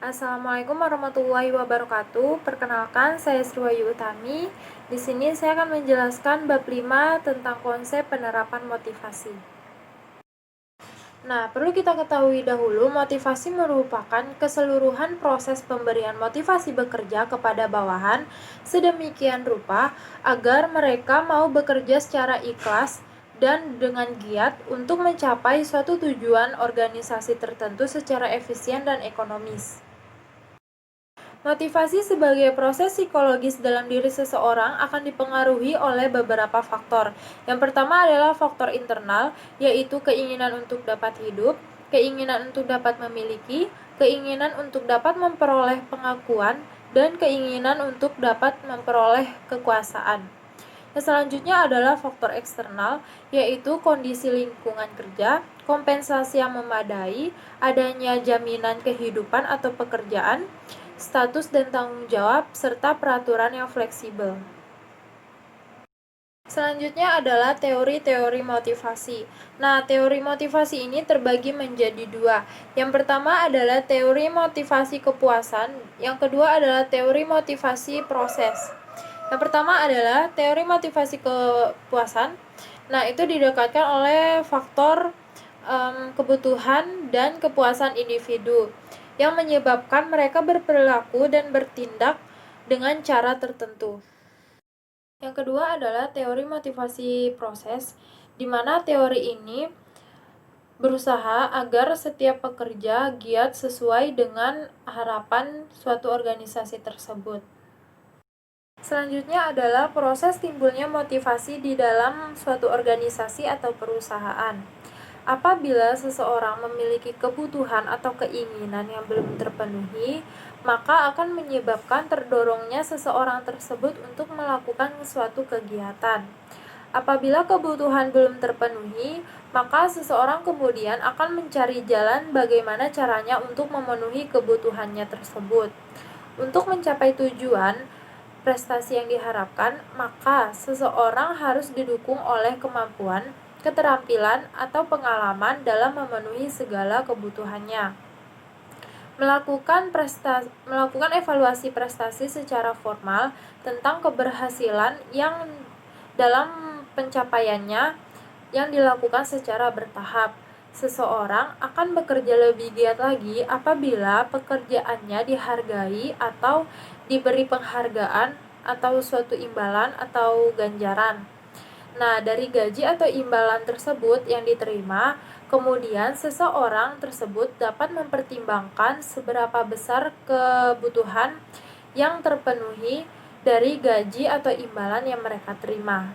Assalamualaikum warahmatullahi wabarakatuh. Perkenalkan, saya Sriwayu Utami. Di sini saya akan menjelaskan bab 5 tentang konsep penerapan motivasi. Nah, perlu kita ketahui dahulu, motivasi merupakan keseluruhan proses pemberian motivasi bekerja kepada bawahan sedemikian rupa agar mereka mau bekerja secara ikhlas dan dengan giat untuk mencapai suatu tujuan organisasi tertentu secara efisien dan ekonomis. Motivasi sebagai proses psikologis dalam diri seseorang akan dipengaruhi oleh beberapa faktor. Yang pertama adalah faktor internal, yaitu keinginan untuk dapat hidup, keinginan untuk dapat memiliki, keinginan untuk dapat memperoleh pengakuan, dan keinginan untuk dapat memperoleh kekuasaan. Yang selanjutnya adalah faktor eksternal, yaitu kondisi lingkungan kerja, kompensasi yang memadai, adanya jaminan kehidupan atau pekerjaan, status dan tanggung jawab, serta peraturan yang fleksibel. Selanjutnya adalah teori-teori motivasi. Nah, teori motivasi ini terbagi menjadi dua. Yang pertama adalah teori motivasi kepuasan, yang kedua adalah teori motivasi proses. Yang pertama adalah teori motivasi kepuasan. Nah, itu didekatkan oleh faktor kebutuhan dan kepuasan individu yang menyebabkan mereka berperilaku dan bertindak dengan cara tertentu. Yang kedua adalah teori motivasi proses, di mana teori ini berusaha agar setiap pekerja giat sesuai dengan harapan suatu organisasi tersebut. Selanjutnya adalah proses timbulnya motivasi di dalam suatu organisasi atau perusahaan. Apabila seseorang memiliki kebutuhan atau keinginan yang belum terpenuhi, maka akan menyebabkan terdorongnya seseorang tersebut untuk melakukan suatu kegiatan. Apabila kebutuhan belum terpenuhi, maka seseorang kemudian akan mencari jalan bagaimana caranya untuk memenuhi kebutuhannya tersebut. Untuk mencapai tujuan prestasi yang diharapkan, maka seseorang harus didukung oleh kemampuan, keterampilan, atau pengalaman dalam memenuhi segala kebutuhannya. Melakukan evaluasi prestasi secara formal tentang keberhasilan yang dalam pencapaiannya yang dilakukan secara bertahap. Seseorang akan bekerja lebih giat lagi apabila pekerjaannya dihargai atau diberi penghargaan atau suatu imbalan atau ganjaran. Nah, dari gaji atau imbalan tersebut yang diterima, kemudian seseorang tersebut dapat mempertimbangkan seberapa besar kebutuhan yang terpenuhi dari gaji atau imbalan yang mereka terima.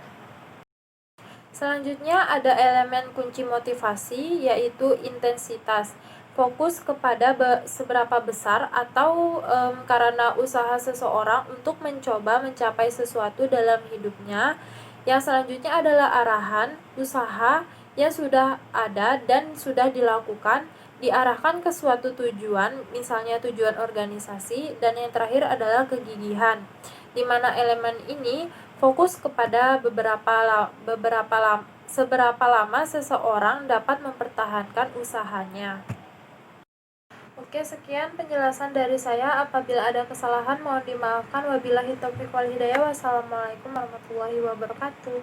Selanjutnya ada elemen kunci motivasi, yaitu intensitas. Fokus kepada seberapa besar atau karena usaha seseorang untuk mencoba mencapai sesuatu dalam hidupnya. Yang selanjutnya adalah arahan, usaha yang sudah ada dan sudah dilakukan, diarahkan ke suatu tujuan, misalnya tujuan organisasi, dan yang terakhir adalah kegigihan, di mana elemen ini fokus kepada seberapa lama seseorang dapat mempertahankan usahanya. Oke, sekian penjelasan dari saya. Apabila ada kesalahan mohon dimaafkan. Wabillahi taufiq wal hidayah. Wassalamualaikum warahmatullahi wabarakatuh.